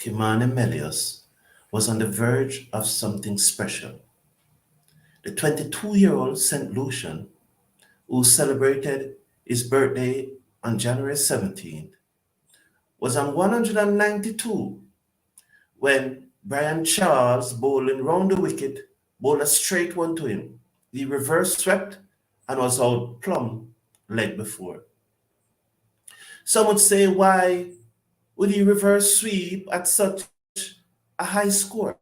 Kimani Melius was on the verge of something special. The 22-year-old St. Lucian, who celebrated his birthday on January 17th, was on 192 when Brian Charles, bowling round the wicket, bowled a straight one to him. He reverse swept and was out plumb leg before. Some would say, why would he reverse sweep at such a high score?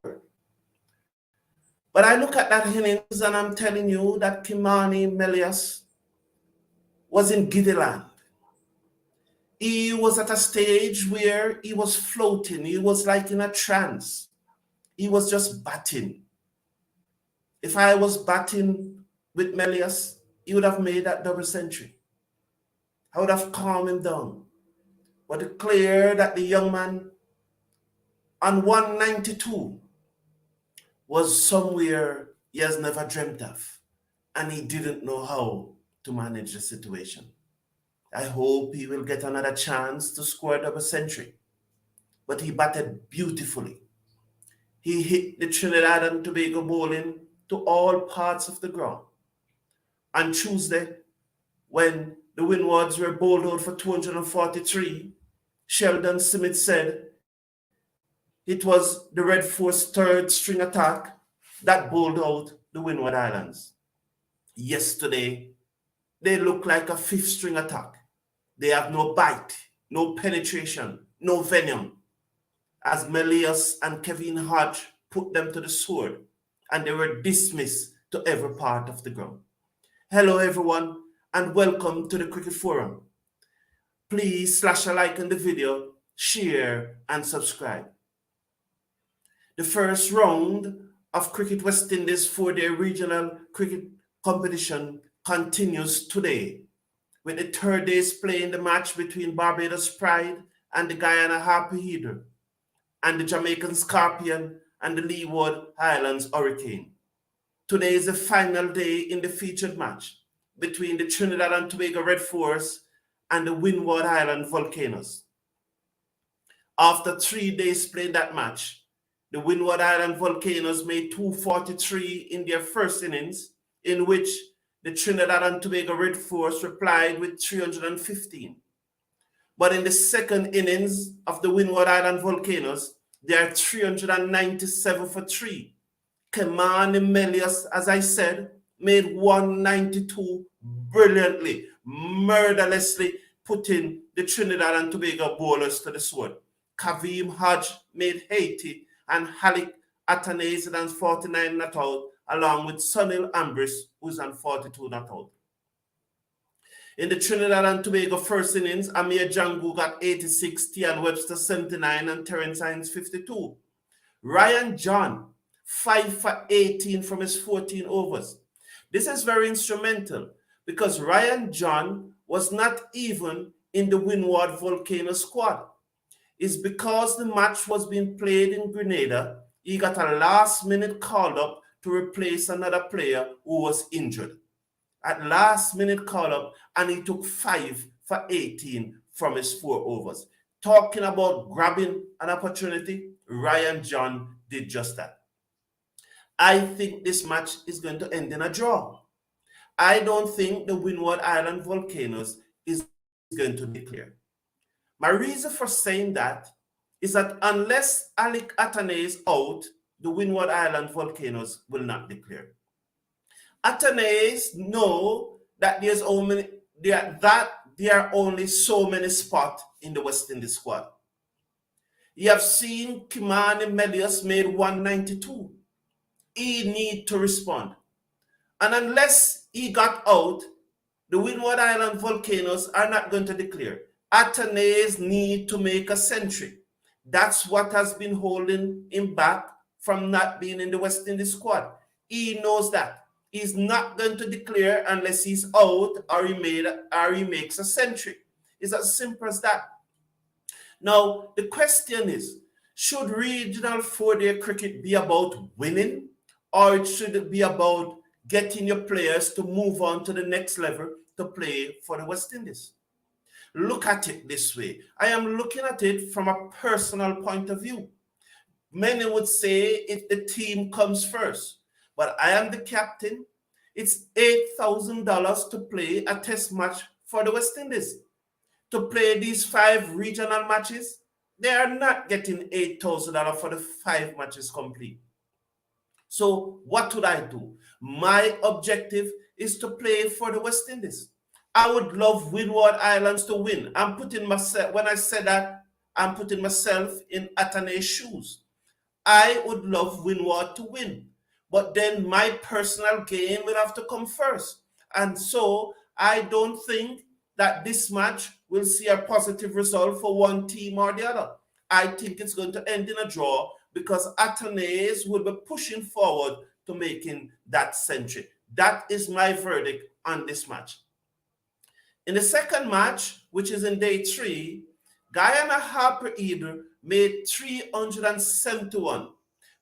But I look at that innings and I'm telling you that Kimani Melius was in Giddyland. He was at a stage where he was floating. He was like in a trance. He was just batting. If I was batting with Melius, he would have made that double century. I would have calmed him down. But it's clear that the young man on 192 was somewhere he has never dreamt of, and he didn't know how to manage the situation. I hope he will get another chance to score a double century. But he batted beautifully. He hit the Trinidad and Tobago bowling to all parts of the ground. On Tuesday, when the Windwards were bowled out for 243, Sheldon Smith said it was the Red Force third string attack that bowled out the Windward Islands. Yesterday, they look like a fifth string attack. They have no bite, no penetration, no venom. As Melius and Kevin Hodge put them to the sword, and they were dismissed to every part of the ground. Hello, everyone, and welcome to the Cricket Forum. Please slash a like on the video, share, and subscribe. The first round of Cricket West Indies 4-day regional cricket competition continues today, with the third day's play in the match between Barbados Pride and the Guyana Harpy Heather, and the Jamaican Scorpion and the Leeward Highlands Hurricane. Today is the final day in the featured match between the Trinidad and Tobago Red Force and the Windward Island Volcanoes. After 3 days playing that match, the Windward Island Volcanoes made 243 in their first innings, in which the Trinidad and Tobago Red Force replied with 315. But in the second innings of the Windward Island Volcanoes, they are 397 for 3. Kimani Melius, as I said, made 192 brilliantly, murderlessly putting the Trinidad and Tobago bowlers to the sword. Kavim Hodge made 80 and Halik Atanase on 49 not out, along with Sunil Ambris, who's on 42 not out. In the Trinidad and Tobago first innings, Amir Jangu got 86, Tian Webster 79, and Terence Hines 52. Ryan John, 5 for 18 from his 14 overs. This is very instrumental because Ryan John was not even in the Windward Volcano squad. It's because the match was being played in Grenada, he got a last-minute call-up to replace another player who was injured. At last-minute call-up, and he took 5 for 18 from his 4 overs. Talking about grabbing an opportunity, Ryan John did just that. I think this match is going to end in a draw. I don't think the Windward Island Volcanoes is going to declare. My reason for saying that is that unless Alec Atane is out, the Windward Island Volcanoes will not declare. Atanes know that there are only so many spots in the West Indies squad. You have seen Kimani Melius made 192. He need to respond. And unless he got out, the Windward Island Volcanoes are not going to declare. Atanes need to make a century. That's what has been holding him back from not being in the West Indies squad. He knows that. He's not going to declare unless he's out or he makes a century. It's as simple as that. Now, the question is, should regional 4-day cricket be about winning, or should it be about getting your players to move on to the next level to play for the West Indies? look at it this way. I am looking at it from a personal point of view. Many would say if the team comes first, but I am the captain. It's $8,000 to play a test match for the West Indies. To play these 5 regional matches, they are not getting $8,000 for the 5 matches complete. So what would I do? My objective is to play for the West Indies. I would love Windward Islands to win. I'm putting myself, when I said that, I'm putting myself in Atane's shoes. I would love Windward to win. But then my personal gain will have to come first. And so I don't think that this match will see a positive result for one team or the other. I think it's going to end in a draw because Atenes will be pushing forward to making that century. That is my verdict on this match. In the second match, which is in day 3, Guyana Harper Eder made 371.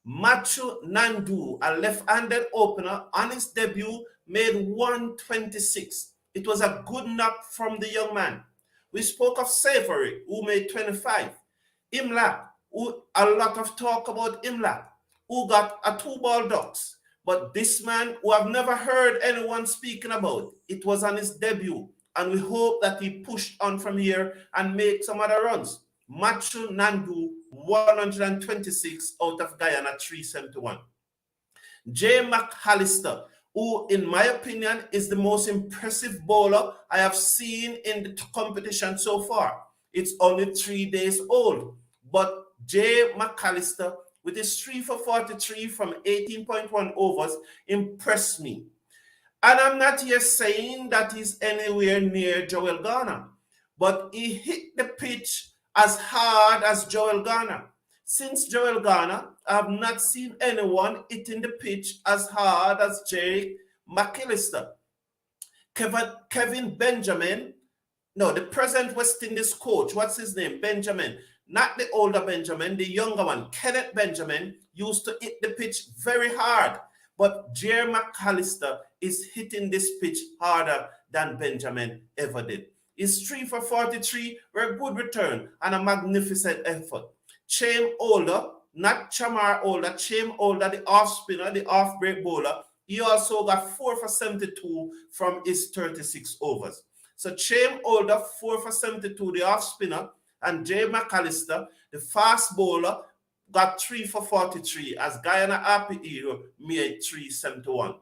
Machu Nandu, a left-handed opener, on his debut made 126. It was a good knock from the young man. We spoke of Savory, who made 25. Imlak, a lot of talk about Imlak, who got a 2-ball ducks. But this man, who I've never heard anyone speaking about, it was on his debut. And we hope that he pushed on from here and made some other runs. Machu Nandu, 126 out of Guyana, 371. Jay McAllister, who in my opinion is the most impressive bowler I have seen in the competition so far. It's only 3 days old, but Jay McAllister with his 3 for 43 from 18.1 overs impressed me. And I'm not here saying that he's anywhere near Joel Garner, but he hit the pitch as hard as Joel Garner. Since Joel Garner, I have not seen anyone hitting the pitch as hard as Jay McAllister. Kevin Benjamin, no, the present West Indies coach, what's his name? Benjamin. Not the older Benjamin, the younger one. Kenneth Benjamin used to hit the pitch very hard. But Jay McAllister is hitting this pitch harder than Benjamin ever did. His 3 for 43 were a good return and a magnificent effort. Chaim Older, not Chamar Older, Chaim Older, the off spinner, the off break bowler, he also got 4 for 72 from his 36 overs. So Chaim Older, 4 for 72, the off spinner, and Jay McAllister, the fast bowler, got 3 for 43 as Guyana Happy Hero made 371.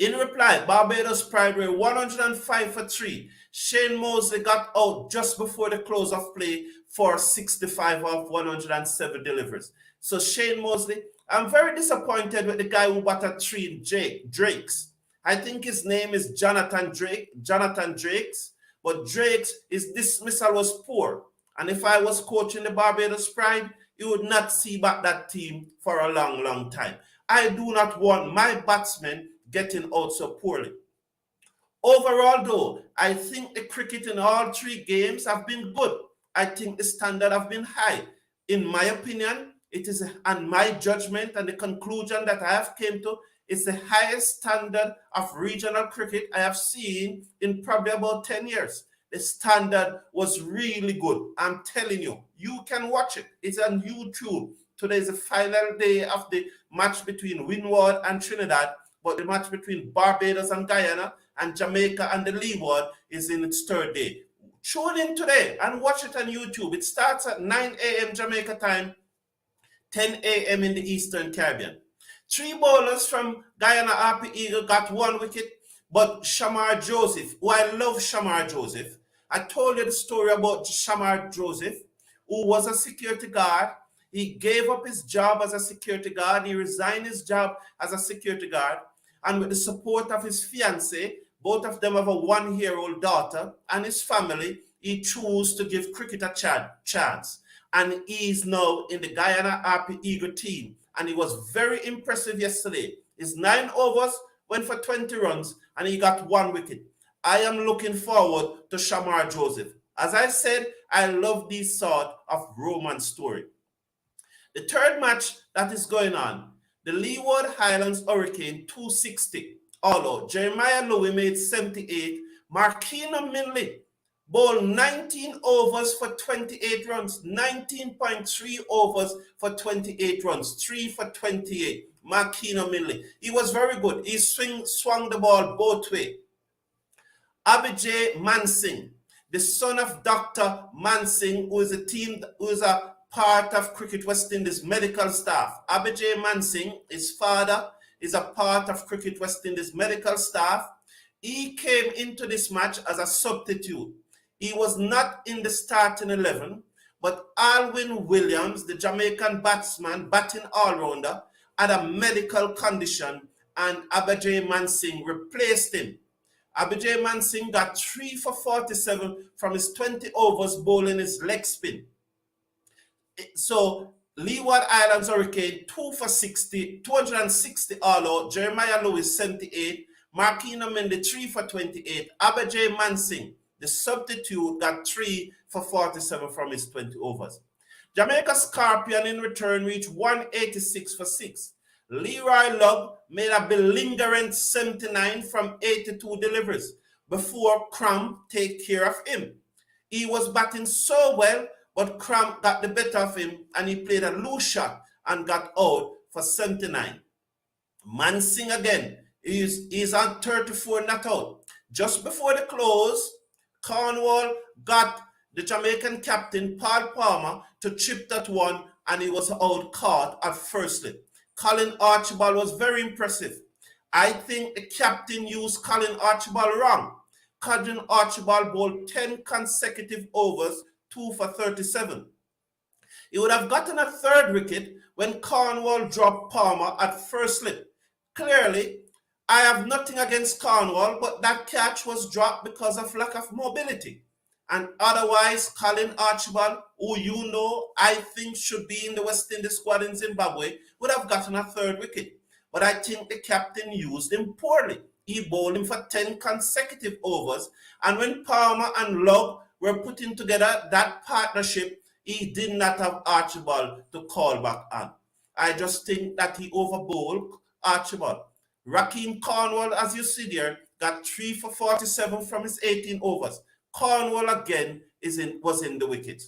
In reply, Barbados Pride were 105 for 3. Shane Mosley got out just before the close of play for 65 of 107 deliveries. So Shane Mosley, I'm very disappointed with the guy who batted 3 Drakes. I think his name is Jonathan Drakes, but Drakes, his dismissal was poor. And if I was coaching the Barbados Pride, you would not see back that team for a long, long time. I do not want my batsmen getting out so poorly. Overall, though, I think the cricket in all 3 games have been good. I think the standard have been high. In my opinion, it is, and my judgment and the conclusion that I have came to, it's the highest standard of regional cricket I have seen in probably about 10 years. The standard was really good. I'm telling you, you can watch it. It's on YouTube. Today is the final day of the match between Windward and Trinidad, but the match between Barbados and Guyana and Jamaica and the Leeward is in its 3rd day. Tune in today and watch it on YouTube. It starts at 9 a.m. Jamaica time, 10 a.m. in the Eastern Caribbean. 3 bowlers from Guyana Happy Eagle got 1 wicket, but Shamar Joseph, who I love Shamar Joseph, I told you the story about Shamar Joseph, who was a security guard. He gave up his job as a security guard. He resigned his job as a security guard. And with the support of his fiancée, both of them have a 1-year-old daughter, and his family, he chose to give cricket a chance. And he is now in the Guyana Happy Eagle team. And he was very impressive yesterday. His 9 overs went for 20 runs, and he got 1 wicket. I am looking forward to Shamar Joseph. As I said, I love this sort of romance story. The 3rd match that is going on, the Leeward Highlands Hurricane 260 all out. Jeremiah Louis made 78. Markina Minley bowled 19 overs for 28 runs, 19.3 overs for 28 runs, 3 for 28. Marquino Millie. He was very good. He swung the ball both ways. Abhijay Mansingh, the son of Dr. Mansingh, who is a part of Cricket West Indies medical staff. Abhijay Mansingh, his father, is a part of Cricket West Indies medical staff. He came into this match as a substitute. He was not in the starting 11, but Alwyn Williams, the Jamaican batsman, batting all-rounder, had a medical condition, and Abhijay Mansingh replaced him. Abhijay Mansingh got 3 for 47 from his 20 overs bowling his leg spin. So Leeward Islands Hurricane 2 for 60, 260 all out. Jeremiah Lewis 78. Marquino Mendy 3 for 28. Abhijay Mansingh, the substitute, got 3 for 47 from his 20 overs. Jamaica Scorpion in return reached 186 for 6. Leroy Love made a belligerent 79 from 82 deliveries before Cramp take care of him. He was batting so well, but Cramp got the better of him and he played a loose shot and got out for 79. Mansingh again is on 34 not out. Just before the close, Cornwall got the Jamaican captain Paul Palmer to chip that one and he was out caught at first slip. Colin Archibald was very impressive. I think the captain used Colin Archibald wrong. Colin Archibald bowled 10 consecutive overs, 2 for 37. He would have gotten a third wicket when Cornwall dropped Palmer at first slip. Clearly, I have nothing against Cornwall, but that catch was dropped because of lack of mobility. And otherwise, Colin Archibald, who you know I think should be in the West Indies squad in Zimbabwe, would have gotten a third wicket. But I think the captain used him poorly. He bowled him for 10 consecutive overs. And when Palmer and Love were putting together that partnership, he did not have Archibald to call back on. I just think that he overbowled Archibald. Rakeem Cornwall, as you see there, got 3 for 47 from his 18 overs. Cornwall again was in the wicket.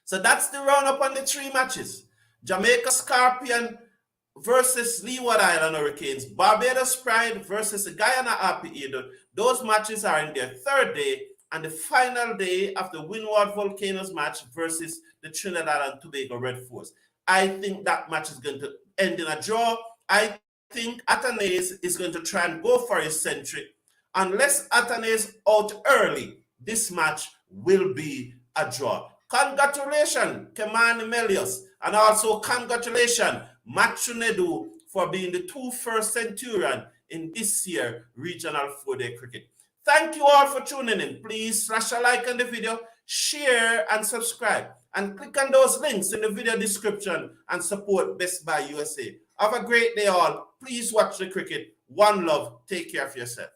So that's the roundup on the 3 matches. Jamaica Scorpion versus Leeward Island Hurricanes. Barbados Pride versus the Guyana RPE. Those matches are in their 3rd day and the final day of the Windward Volcanoes match versus the Trinidad and Tobago Red Force. I think that match is going to end in a draw. I think Athanaze is going to try and go for his century. Unless Athanaze out early, this match will be a draw. Congratulations, Kimani Melius, and also congratulations, Matthew Nedu, for being the 21st Centurion in this year regional 4-day cricket. Thank you all for tuning in. Please slash a like on the video, share and subscribe, and click on those links in the video description and support Best Buy USA. Have a great day all. Please watch the cricket. One love. Take care of yourself.